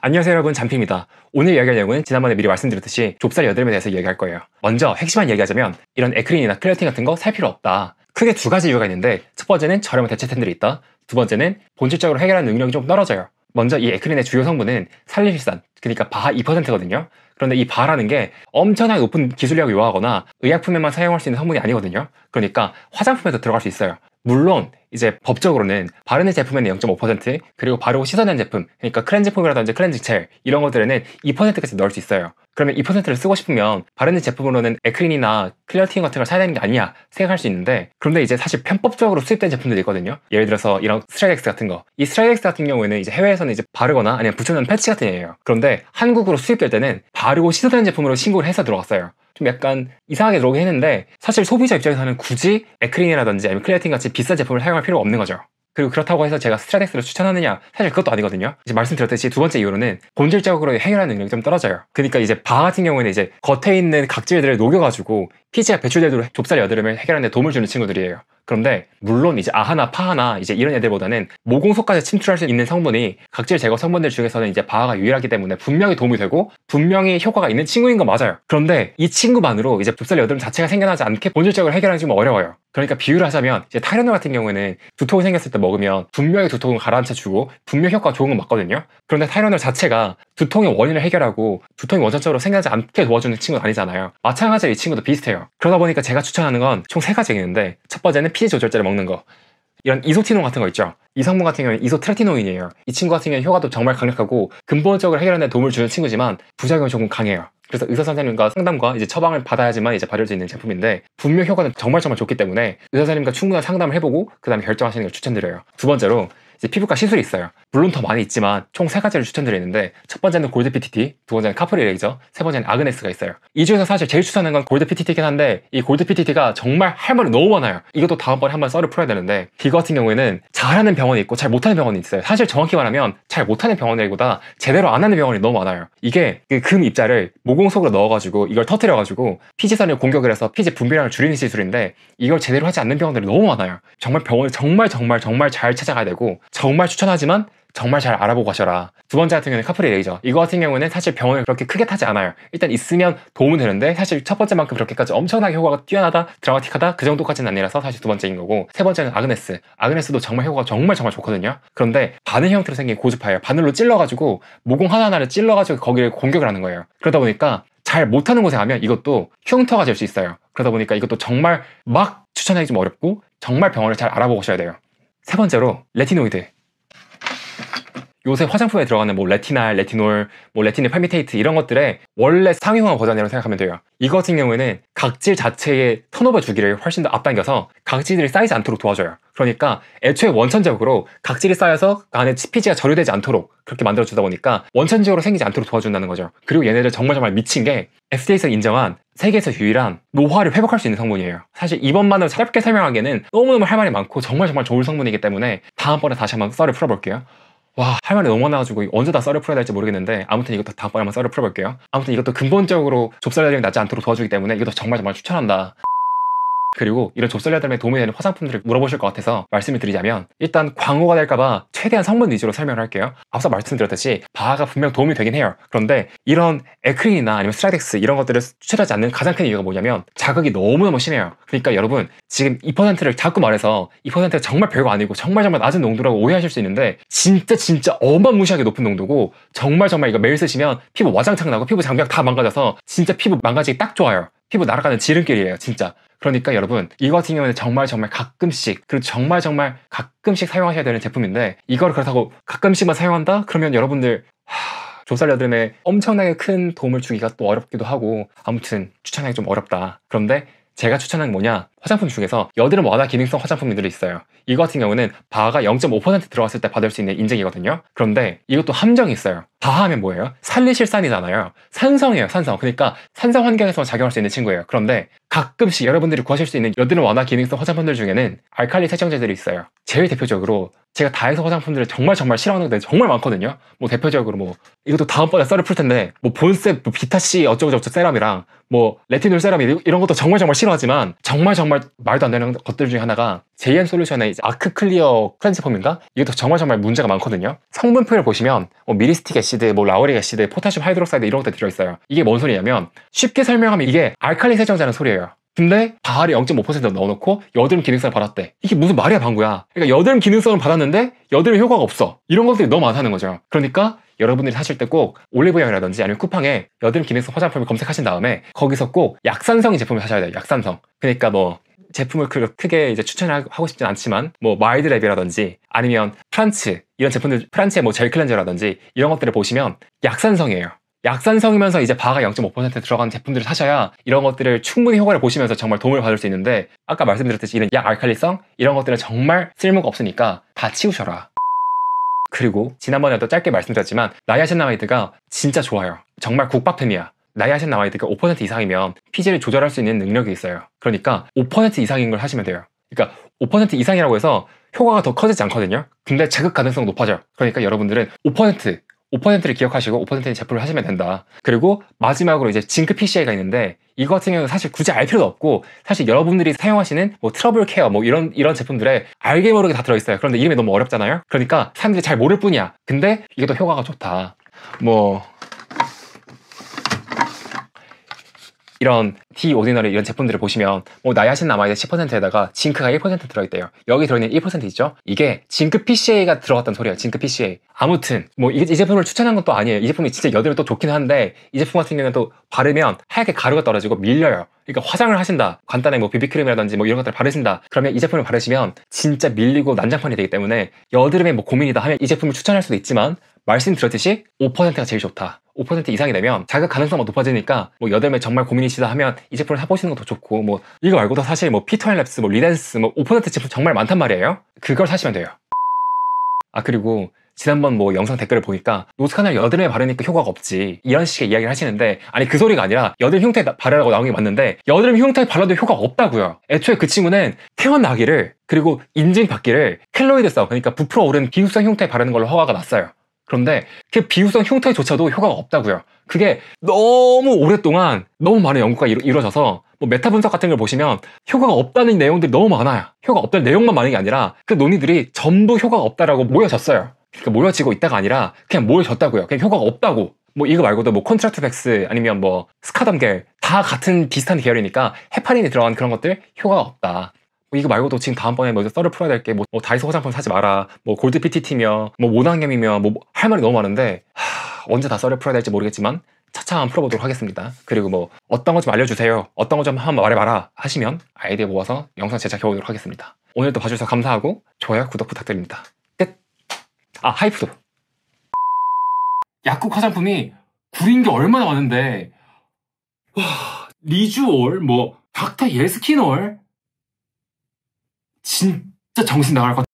안녕하세요 여러분, 잔피입니다. 오늘 이야기할 내용은 지난번에 미리 말씀드렸듯이 좁쌀 여드름에 대해서 이야기할 거예요. 먼저 핵심만 얘기하자면 이런 에크린이나 클레어틴 같은 거 살 필요 없다. 크게 두 가지 이유가 있는데, 첫 번째는 저렴한 대체템들이 있다. 두 번째는 본질적으로 해결하는 능력이 좀 떨어져요. 먼저 이 에크린의 주요 성분은 살리실산, 그러니까 바하 2%거든요. 그런데 이 바하라는 게 엄청나게 높은 기술력을 요하거나 의약품에만 사용할 수 있는 성분이 아니거든요. 그러니까 화장품에도 들어갈 수 있어요. 물론 이제 법적으로는 바르는 제품에는 0.5%, 그리고 바르고 씻어낸 제품, 그러니까 클렌징 폼이라든지 클렌징 젤 이런 것들에는 2%까지 넣을 수 있어요. 그러면 2%를 쓰고 싶으면 바르는 제품으로는 에크린이나 클리어틴 같은 걸 사야 되는 게 아니야 생각할 수 있는데, 그런데 이제 사실 편법적으로 수입된 제품들이 있거든요. 예를 들어서 이런 스트라이덱스 같은 거, 이 스트라이덱스 같은 경우에는 이제 해외에서는 이제 바르거나 아니면 붙여놓은 패치 같은 애예요. 그런데 한국으로 수입될 때는 바르고 씻어낸 제품으로 신고를 해서 들어갔어요. 좀 약간 이상하게 들어오긴 했는데, 사실 소비자 입장에서는 굳이 에크린이라든지 아니면 클리어틴 같이 비싼 제품을 사용할 필요가 없는 거죠. 그리고 그렇다고 해서 제가 스트라덱스를 추천하느냐, 사실 그것도 아니거든요. 이제 말씀드렸듯이 두 번째 이유로는 본질적으로 해결하는 능력이 좀 떨어져요. 그러니까 이제 바하 같은 경우에는 이제 겉에 있는 각질들을 녹여가지고 피지가 배출되도록 좁쌀 여드름을 해결하는 데 도움을 주는 친구들이에요. 그런데 물론 이제 아하나 파하나 이제 이런 애들보다는 모공속까지 침투할 수 있는 성분이 각질 제거 성분들 중에서는 이제 바하가 유일하기 때문에 분명히 도움이 되고 분명히 효과가 있는 친구인 건 맞아요. 그런데 이 친구만으로 이제 좁쌀 여드름 자체가 생겨나지 않게 본질적으로 해결하기 좀 어려워요. 그러니까 비유를 하자면 이제 타이레놀 같은 경우에는 두통이 생겼을 때 먹으면 분명히 두통을 가라앉혀 주고 분명히 효과가 좋은 건 맞거든요. 그런데 타이레놀 자체가 두통의 원인을 해결하고 두통이 원천적으로 생겨나지 않게 도와주는 친구는 아니잖아요. 마찬가지로 이 친구도 비슷해요. 그러다 보니까 제가 추천하는 건 총 3가지가 있는데, 첫 번째는 피지 조절제를 먹는 거. 이런 이소티논 같은 거 있죠. 이 성분 같은 경우는 이소트레티노인이에요. 이 친구 같은 경우는 효과도 정말 강력하고 근본적으로 해결하는 데 도움을 주는 친구지만 부작용이 조금 강해요. 그래서 의사 선생님과 상담과 이제 처방을 받아야지만 이제 바를 수 있는 제품인데, 분명 효과는 정말 좋기 때문에 의사 선생님과 충분한 상담을 해보고 그 다음에 결정하시는 걸 추천드려요. 두 번째로 이제 피부과 시술이 있어요. 물론 더 많이 있지만 총 3가지를 추천드리는데, 첫 번째는 골드 PTT, 두 번째는 카프리 레이저, 세 번째는 아그네스가 있어요. 이 중에서 사실 제일 추천하는 건 골드 PTT긴 한데, 이 골드 PTT가 정말 할 말이 너무 많아요. 이것도 다음번에 한번 썰을 풀어야 되는데, 이거 같은 경우에는 잘하는 병원이 있고 잘 못하는 병원이 있어요. 사실 정확히 말하면 잘 못하는 병원들보다 제대로 안 하는 병원이 너무 많아요. 이게 그 금 입자를 모공 속으로 넣어가지고 이걸 터뜨려가지고 피지선을 공격을 해서 피지 분비량을 줄이는 시술인데, 이걸 제대로 하지 않는 병원들이 너무 많아요. 정말 병원을 정말 잘 찾아가야 되고, 정말 추천하지만 정말 잘 알아보고 가셔라. 두 번째 같은 경우는 카프리 레이저. 이거 같은 경우는 사실 병원을 그렇게 크게 타지 않아요. 일단 있으면 도움은 되는데, 사실 첫 번째만큼 그렇게까지 엄청나게 효과가 뛰어나다, 드라마틱하다 그 정도까지는 아니라서 사실 두 번째인 거고, 세 번째는 아그네스. 아그네스도 정말 효과가 정말 좋거든요. 그런데 바늘 형태로 생긴 고주파예요. 바늘로 찔러가지고 모공 하나하나를 찔러가지고 거기를 공격을 하는 거예요. 그러다 보니까 잘 못하는 곳에 가면 이것도 흉터가 될 수 있어요. 그러다 보니까 이것도 정말 막 추천하기 좀 어렵고, 정말 병원을 잘 알아보고 오셔야 돼요. 세 번째로 레티노이드. 요새 화장품에 들어가는 뭐 레티날, 레티놀, 뭐 레티닐 팔미테이트 이런 것들의 원래 상용화 버전이라고 생각하면 돼요. 이거 같은 경우에는 각질 자체의 턴오버 주기를 훨씬 더 앞당겨서 각질들이 쌓이지 않도록 도와줘요. 그러니까 애초에 원천적으로 각질이 쌓여서 그 안에 피지가 절유되지 않도록 그렇게 만들어주다 보니까 원천적으로 생기지 않도록 도와준다는 거죠. 그리고 얘네들 정말 미친 게 FDA에서 인정한 세계에서 유일한 노화를 회복할 수 있는 성분이에요. 사실 이번만으로 짧게 설명하기에는 너무너무 할 말이 많고 정말 좋은 성분이기 때문에 다음번에 다시 한번 썰을 풀어볼게요. 와, 할 말이 너무 많아가지고 언제 다 썰을 풀어야 될지 모르겠는데, 아무튼 이것도 다음번에 한번 썰을 풀어볼게요. 아무튼 이것도 근본적으로 좁쌀 여드름이 나지 않도록 도와주기 때문에 이것도 정말 추천한다. 그리고 이런 좁쌀 여드름에 도움이 되는 화장품들을 물어보실 것 같아서 말씀을 드리자면, 일단 광고가 될까봐 최대한 성분 위주로 설명을 할게요. 앞서 말씀드렸듯이 바하가 분명 도움이 되긴 해요. 그런데 이런 에크린이나 아니면 스트라덱스 이런 것들을 추천하지 않는 가장 큰 이유가 뭐냐면 자극이 너무너무 심해요. 그러니까 여러분, 지금 2%를 자꾸 말해서 2%가 정말 별거 아니고 정말 낮은 농도라고 오해하실 수 있는데, 진짜 어마무시하게 높은 농도고, 정말 이거 매일 쓰시면 피부 와장창 나고 피부 장벽 다 망가져서 진짜 피부 망가지기 딱 좋아요. 피부 날아가는 지름길이에요, 진짜. 그러니까 여러분, 이거 같은 경우는 정말 가끔씩, 그리고 정말 가끔씩 사용하셔야 되는 제품인데, 이걸 그렇다고 가끔씩만 사용한다? 그러면 여러분들 좁쌀 여드름에 엄청나게 큰 도움을 주기가 또 어렵기도 하고, 아무튼 추천하기 좀 어렵다. 그런데 제가 추천하는 게 뭐냐, 화장품 중에서 여드름 완화 기능성 화장품들이 있어요. 이거 같은 경우는 바하가 0.5% 들어갔을 때 받을 수 있는 인증이거든요. 그런데 이것도 함정이 있어요. 바하하면 뭐예요? 살리실산이잖아요. 산성이에요, 산성. 그러니까 산성 환경에서 작용할 수 있는 친구예요. 그런데 가끔씩 여러분들이 구하실 수 있는 여드름 완화 기능성 화장품들 중에는 알칼리 세정제들이 있어요. 제일 대표적으로 제가 다해서 화장품들을 정말 싫어하는 게 정말 많거든요. 뭐 대표적으로 뭐 이것도 다음번에 썰을 풀 텐데, 뭐 본셉, 뭐 비타C 어쩌고저쩌고 세럼이랑 뭐 레티놀 세럼 이런 것도 정말 싫어하지만, 정말 말도 안 되는 것들 중에 하나가 JM 솔루션의 이제 아크 클리어 클렌징 폼인가? 이것도 정말 문제가 많거든요. 성분표를 보시면 뭐 미리스틱 애시드, 뭐 라우릭 애시드, 포타슘 하이드록사이드 이런 것들 들어있어요. 이게 뭔 소리냐면 쉽게 설명하면 이게 알칼리 세정제라는 소리예요. 근데 바알이 0.5% 넣어놓고 여드름 기능성을 받았대. 이게 무슨 말이야 방구야. 그러니까 여드름 기능성을 받았는데 여드름 효과가 없어. 이런 것들이 너무 많다는 거죠. 그러니까 여러분들이 사실 때 꼭 올리브영이라든지 아니면 쿠팡에 여드름 기능성 화장품을 검색하신 다음에 거기서 꼭 약산성인 제품을 사셔야 돼요. 약산성. 그러니까 뭐 제품을 크게 이제 추천하고 싶진 않지만 뭐 마일드랩이라든지 아니면 프란츠 이런 제품들, 프란츠의 뭐 젤 클렌저라든지 이런 것들을 보시면 약산성이에요. 약산성이면서 이제 바가 0.5% 들어간 제품들을 사셔야 이런 것들을 충분히 효과를 보시면서 정말 도움을 받을 수 있는데, 아까 말씀드렸듯이 이런 약 알칼리성 이런 것들은 정말 쓸모가 없으니까 다 치우셔라. 그리고 지난번에도 짧게 말씀드렸지만 나이아신아마이드가 진짜 좋아요. 정말 국밥템이야. 나이아신아마이드가 5% 이상이면 피지를 조절할 수 있는 능력이 있어요. 그러니까 5% 이상인 걸 하시면 돼요. 그러니까 5% 이상이라고 해서 효과가 더 커지지 않거든요. 근데 자극 가능성 높아져. 그러니까 여러분들은 5%를 기억하시고 5%의 제품을 하시면 된다. 그리고 마지막으로 이제 징크 PCA가 있는데 이거 같은 경우는 사실 굳이 알 필요도 없고, 사실 여러분들이 사용하시는 뭐 트러블 케어 뭐 이런 제품들에 알게 모르게 다 들어있어요. 그런데 이름이 너무 어렵잖아요. 그러니까 사람들이 잘 모를 뿐이야. 근데 이게 더 효과가 좋다. 뭐 이런 디오디너리 이런 제품들을 보시면 뭐 나이아신아마이드 10%에다가 징크가 1% 들어있대요. 여기 들어있는 1% 있죠? 이게 징크 PCA가 들어갔다는 소리예요. 징크 PCA. 아무튼 뭐 이 제품을 추천한 건 또 아니에요. 이 제품이 진짜 여드름이 또 좋긴 한데 이 제품 같은 경우는 또 바르면 하얗게 가루가 떨어지고 밀려요. 그러니까 화장을 하신다, 간단하게 뭐 비비크림이라든지 뭐 이런 것들을 바르신다 그러면 이 제품을 바르시면 진짜 밀리고 난장판이 되기 때문에 여드름에 뭐 고민이다 하면 이 제품을 추천할 수도 있지만, 말씀드렸듯이 5%가 제일 좋다. 5% 이상이 되면 자극 가능성만 높아지니까 뭐 여드름에 정말 고민이시다 하면 이 제품을 사보시는 것도 좋고, 뭐 이거 말고도 사실 뭐 피터앤랩스, 뭐 리덴스 뭐 5% 제품 정말 많단 말이에요. 그걸 사시면 돼요. 아, 그리고 지난번 뭐 영상 댓글을 보니까 노스카날 여드름에 바르니까 효과가 없지 이런 식의 이야기를 하시는데, 아니 그 소리가 아니라 여드름 흉터에 바르라고 나온 게 맞는데 여드름 흉터에 발라도 효과가 없다고요. 애초에 그 친구는 태어나기를 그리고 인증받기를 켈로이드 성, 그러니까 부풀어 오른 비후성 흉터에 바르는 걸로 허가가 났어요. 그런데 그 비후성 흉터에조차도 효과가 없다고요. 그게 너무 오랫동안 너무 많은 연구가 이루어져서 뭐 메타 분석 같은 걸 보시면 효과가 없다는 내용들이 너무 많아요. 효과가 없다는 내용만 많은 게 아니라 그 논의들이 전부 효과가 없다라고 모여졌어요. 그러니까 모여지고 있다가 아니라 그냥 모여졌다고요. 그냥 효과가 없다고. 뭐 이거 말고도 뭐 콘트라투백스 아니면 뭐 스카담겔 다 같은 비슷한 계열이니까 헤파린이 들어간 그런 것들 효과가 없다. 뭐 이거 말고도 지금 다음번에 뭐 썰을 풀어야 될 게 뭐 다이소 화장품 사지 마라, 뭐 골드 PTT며 뭐 모낭염이며 뭐 할 말이 너무 많은데 언제 다 썰을 풀어야 될지 모르겠지만 차차 한번 풀어보도록 하겠습니다. 그리고 뭐 어떤 거 좀 알려주세요, 어떤 거 좀 한번 말해봐라 하시면 아이디어 모아서 영상 제작해보도록 하겠습니다. 오늘도 봐주셔서 감사하고 좋아요, 구독 부탁드립니다. 끝! 아, 하이프도 약국 화장품이 구린 게 얼마나 많은데, 와, 리주올, 뭐 닥터 예스킨올 진짜 정신 나갈 것 같아.